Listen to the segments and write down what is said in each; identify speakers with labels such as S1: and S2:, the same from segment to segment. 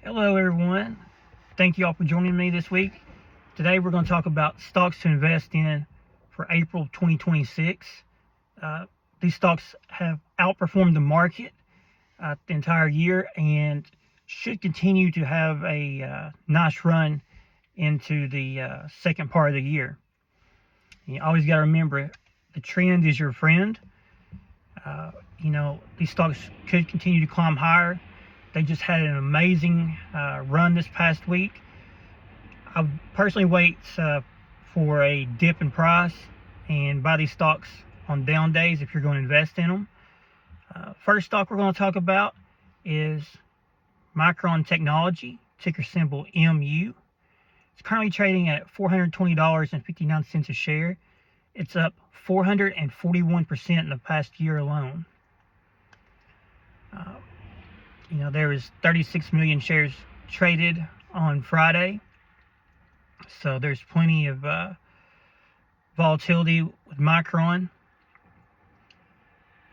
S1: Hello everyone. Thank you all for joining me this week. Today we're going to talk about stocks to invest in for April 2026. These stocks have outperformed the market the entire year and should continue to have a nice run into the second part of the year. You always got to remember, the trend is your friend. These stocks could continue to climb higher. They just had an amazing run this past week. I would personally wait for a dip in price and buy these stocks on down days if you're going to invest in them. First stock we're going to talk about is Micron Technology, ticker symbol MU. It's currently trading at $420.59 a share. It's up 441% in the past year alone. There was 36 million shares traded on Friday, so there's plenty of volatility with Micron.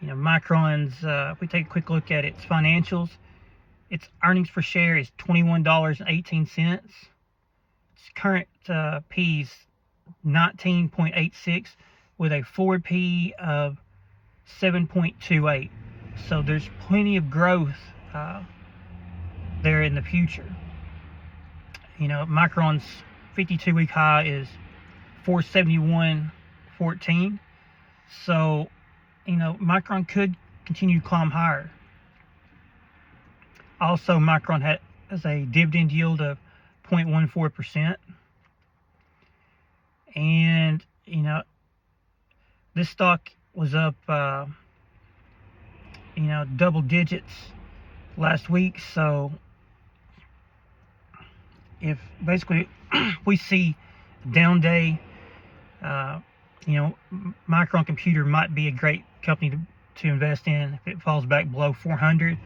S1: Micron's, if we take a quick look at its financials, its earnings per share is $21.18. Its current P is 19.86 with a forward P of 7.28. So there's plenty of growth there in the future. Micron's 52-week high is 471.14. So, Micron could continue to climb higher. Also, Micron has a dividend yield of 0.14%. And, this stock was up, double digits last week. So if basically we see a down day, Micron Computer might be a great company to invest in. If it falls back below 400,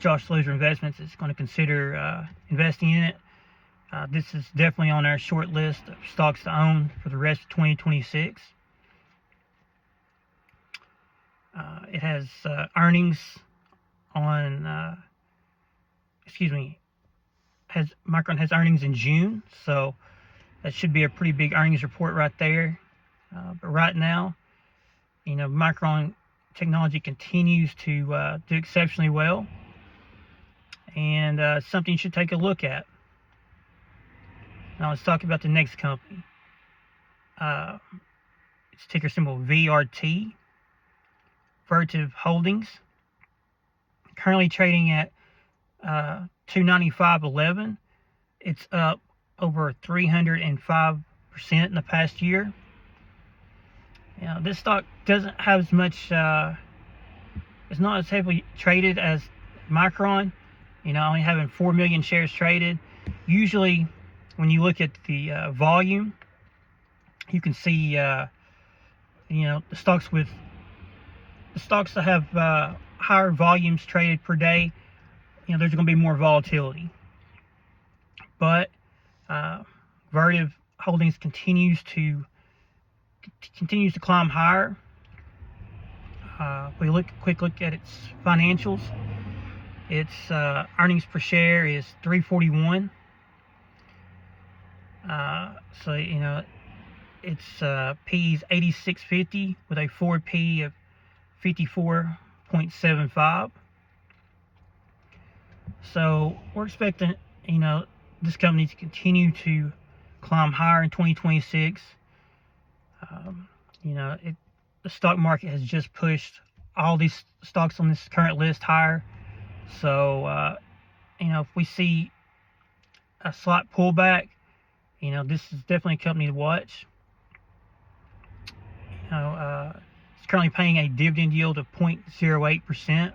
S1: DeLozier Investments is going to consider investing in it. This is definitely on our short list of stocks to own for the rest of 2026. It has earnings on, Micron has earnings in June, so that should be a pretty big earnings report right there. But right now, Micron Technology continues to do exceptionally well, and something you should take a look at. Now let's talk about the next company. It's ticker symbol VRT, Vertiv Holdings. Currently trading at $295.11. It's up over 305% in the past year. This stock doesn't have as much, it's not as heavily traded as Micron, only having 4 million shares traded. Usually, when you look at the volume, you can see, the stocks that have higher volumes traded per day, there's going to be more volatility. But Vertiv Holdings continues to climb higher. If we quick look at its financials, its earnings per share is $3.41. So its P is 86.50 with a forward P of 54.75. So we're expecting this company to continue to climb higher in 2026. The stock market has just pushed all these stocks on this current list higher. So if we see a slight pullback, this is definitely a company to watch. It's currently paying a dividend yield of 0.08%,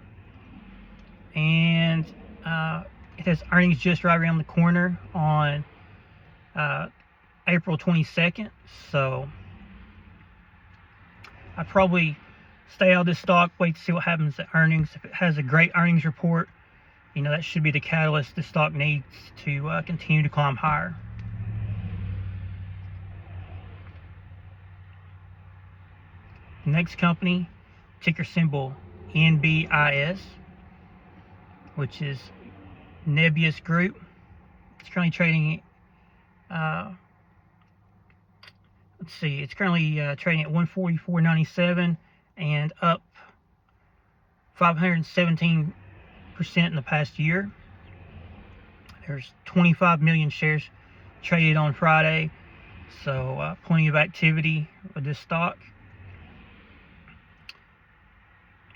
S1: and it has earnings just right around the corner on April 22nd. So I'd probably stay out of this stock, wait to see what happens at earnings. If it has a great earnings report, that should be the catalyst the stock needs to continue to climb higher. Next company, ticker symbol NBIS, which is Nebius Group. It's currently trading, let's see, it's currently trading at 144.97 and up 517% in the past year. There's 25 million shares traded on Friday, so plenty of activity with this stock.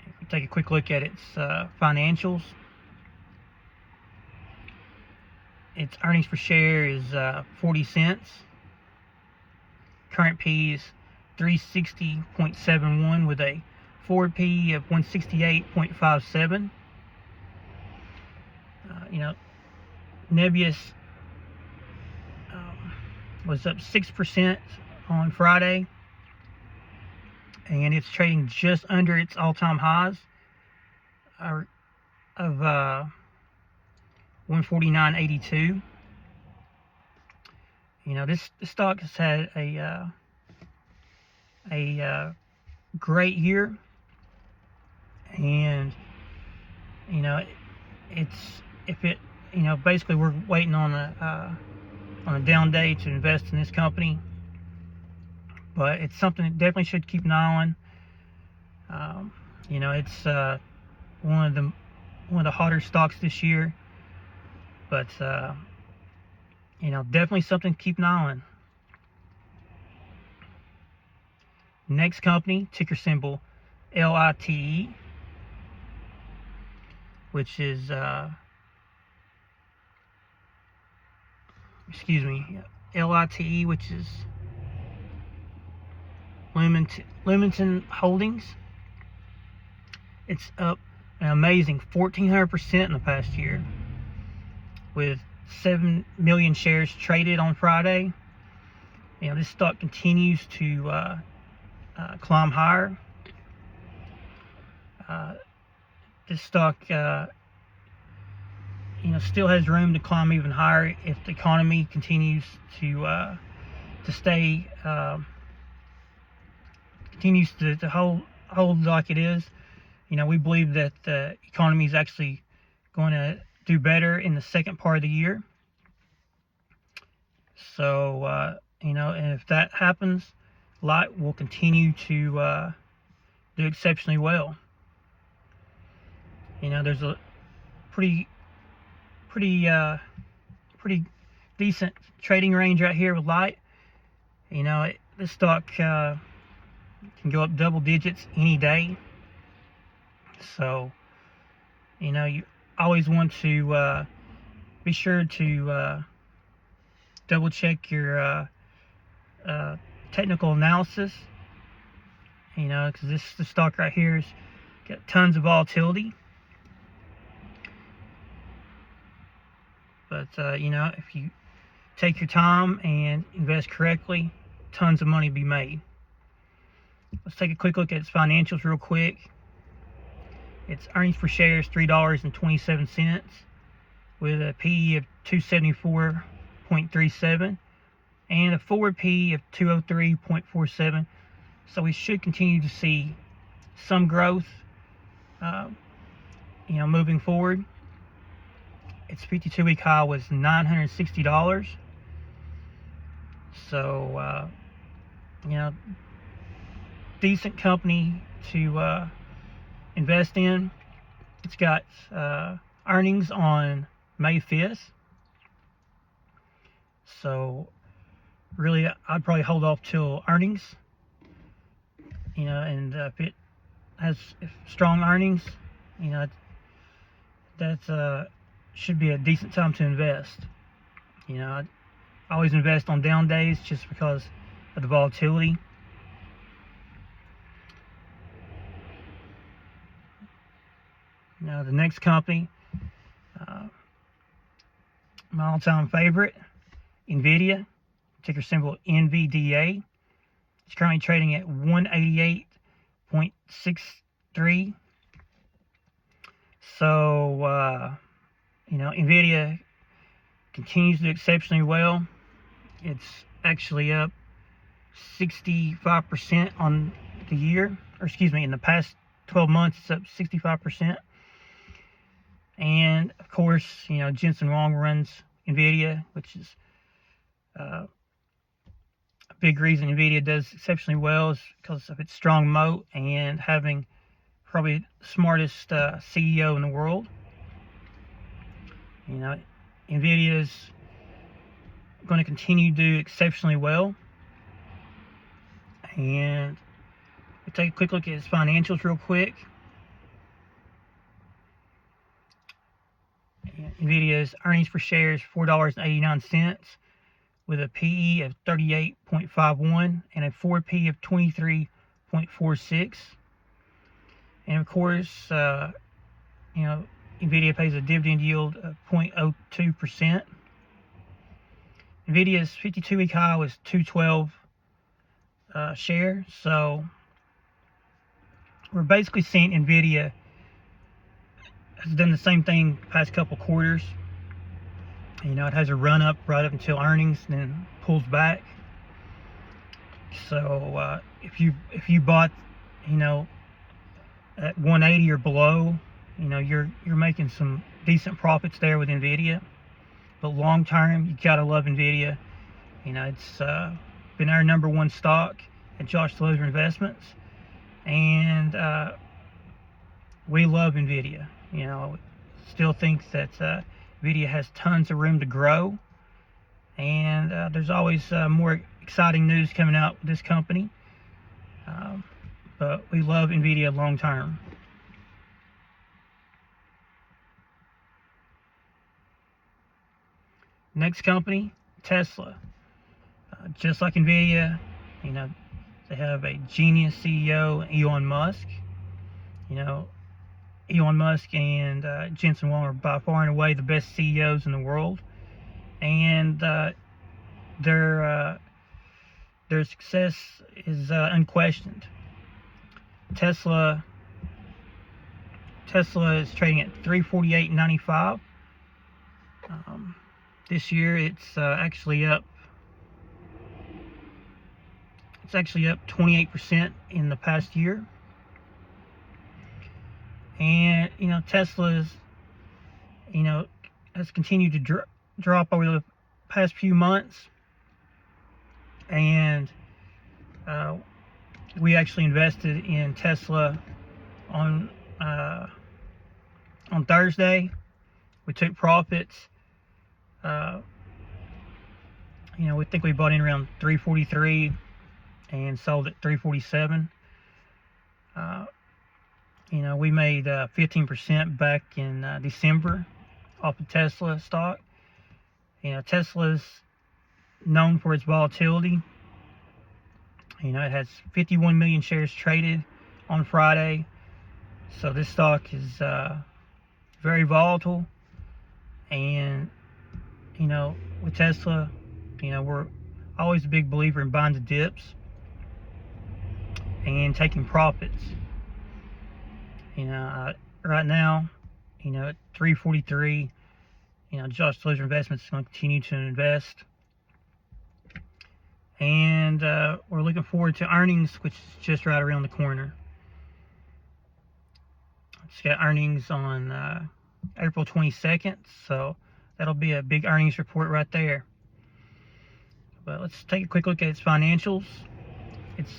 S1: If we take a quick look at its financials, its earnings per share is 40 cents. Current P is 360.71 with a forward P of 168.57. Nebius was up 6% on Friday, and it's trading just under its all-time highs of 149.82. This stock has had a great year, and basically we're waiting on a down day to invest in this company, but it's something that definitely should keep an eye on. It's one of the hotter stocks this year, but definitely something to keep an eye on. Next company, ticker symbol LITE, which is LITE, which is Lumenton Holdings. It's up an amazing 1,400% in the past year, with 7 million shares traded on Friday. This stock continues to climb higher. This stock still has room to climb even higher if the economy continues to stay continues to hold like it is. We believe that the economy is actually going to do better in the second part of the year. So and if that happens, Light will continue to do exceptionally well. There's a pretty decent trading range right here with Light. This stock can go up double digits any day. So you always want to be sure to double check your technical analysis, because this stock right here has got tons of volatility. But if you take your time and invest correctly, tons of money will be made. Let's take a quick look at its financials real quick. Its earnings per share is $3.27 with a PE of 274.37 and a forward PE of 203.47. So we should continue to see some growth moving forward. Its 52-week high was $960. So decent company to invest in. It's got earnings on May 5th. So really, I'd probably hold off till earnings. And if it has strong earnings, that should be a decent time to invest. I always invest on down days just because of the volatility. Now the next company, my all-time favorite, NVIDIA, ticker symbol NVDA. It's currently trading at 188.63. So NVIDIA continues to do exceptionally well. It's actually up 65% on the year, in the past 12 months, it's up 65%. And of course, Jensen Huang runs NVIDIA, which is a big reason NVIDIA does exceptionally well is because of its strong moat and having probably the smartest CEO in the world. NVIDIA is going to continue to do exceptionally well. And we'll take a quick look at its financials real quick. NVIDIA's earnings per share is $4.89 with a PE of 38.51 and a forward PE of 23.46. And of course, NVIDIA pays a dividend yield of 0.02%. NVIDIA's 52-week high was 212 share. So we're basically seeing NVIDIA has done the same thing the past couple quarters. It has a run up right up until earnings and then pulls back. So if you bought at 180 or below, you're making some decent profits there with NVIDIA. But long term, you gotta love NVIDIA. It's been our number one stock at DeLozier Investments, and we love NVIDIA. Still think that NVIDIA has tons of room to grow, and there's always more exciting news coming out with this company. But we love NVIDIA long term. Next company, Tesla. Just like NVIDIA, they have a genius CEO, Elon Musk. Elon Musk and Jensen Huang are by far and away the best CEOs in the world, and their success is unquestioned. Tesla is trading at $348.95. This year, it's actually up 28% in the past year. And Tesla's has continued to drop over the past few months, and we actually invested in Tesla on Thursday. We took profits. We think we bought in around 343 and sold at 347. We made 15% back in December off of Tesla stock. Tesla's known for its volatility. It has 51 million shares traded on Friday. So this stock is very volatile. And, with Tesla, we're always a big believer in buying the dips and taking profits. Right now, at 343, DeLozier Investments is going to continue to invest. And we're looking forward to earnings, which is just right around the corner. It's got earnings on April 22nd, so that'll be a big earnings report right there. But let's take a quick look at its financials. Its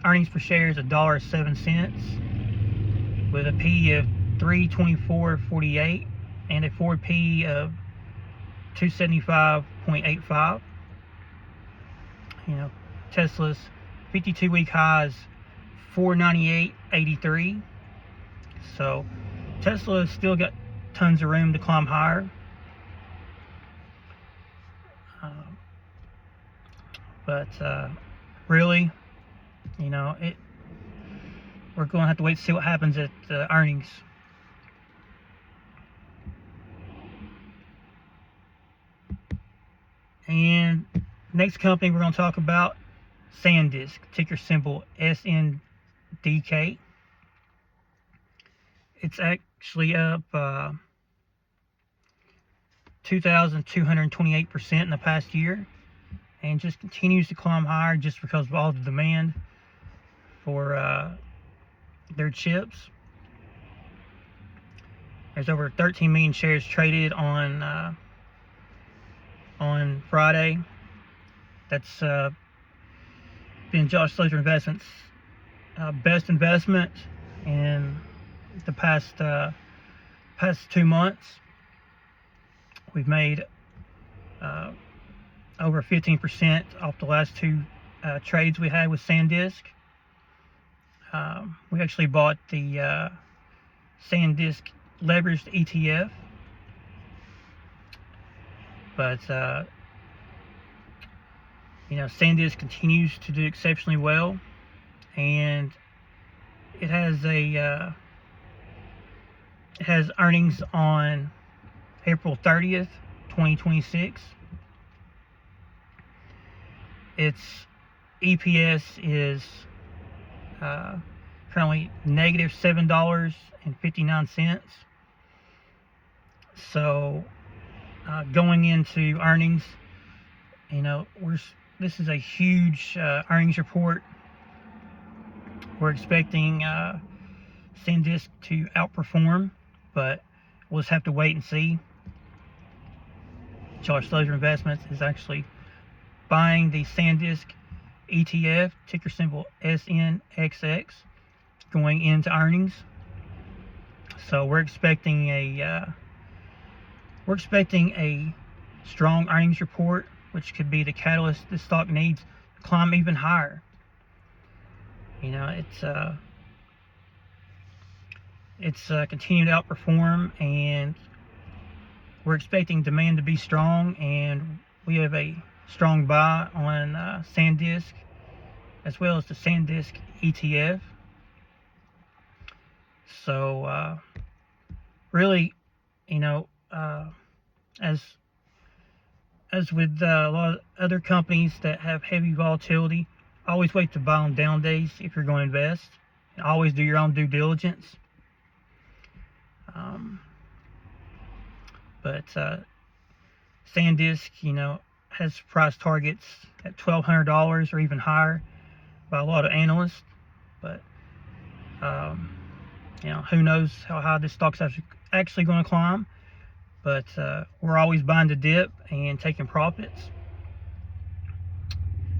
S1: earnings per share is $1.07 with a PE of 324.48 and a forward PE of 275.85. Tesla's 52-week high is 498.83. So Tesla has still got tons of room to climb higher. But really, we're going to have to wait to see what happens at earnings. And next company we're going to talk about, SanDisk, ticker symbol SNDK. It's actually up 2,228% in the past year, and just continues to climb higher just because of all the demand for their chips. There's over 13 million shares traded on Friday. That's been DeLozier Investments' best investment in the past 2 months. We've made over 15% off the last 2 trades we had with SanDisk. We actually bought the SanDisk leveraged ETF, but SanDisk continues to do exceptionally well, and it has earnings on April 30th, 2026. Its EPS is currently negative $7.59. So going into earnings, this is a huge earnings report. We're expecting SanDisk to outperform, but we'll just have to wait and see. DeLozier Investments is actually buying the SanDisk ETF, ticker symbol SNXX, going into earnings. So we're expecting a strong earnings report, which could be the catalyst the stock needs to climb even higher. It's continued to outperform, and we're expecting demand to be strong, and we have a strong buy on SanDisk as well as the SanDisk ETF. So really, as with a lot of other companies that have heavy volatility, always wait to buy on down days if you're going to invest, and always do your own due diligence. But SanDisk, has price targets at $1,200 or even higher by a lot of analysts. But who knows how high this stock's actually going to climb. But we're always buying the dip and taking profits.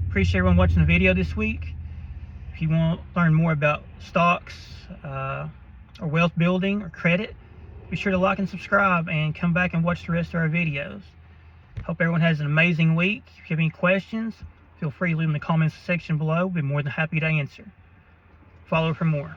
S1: Appreciate everyone watching the video this week. If you want to learn more about stocks or wealth building or credit, be sure to like and subscribe and come back and watch the rest of our videos. Hope everyone has an amazing week. If you have any questions, feel free to leave them in the comments section below. We'll be more than happy to answer. Follow for more.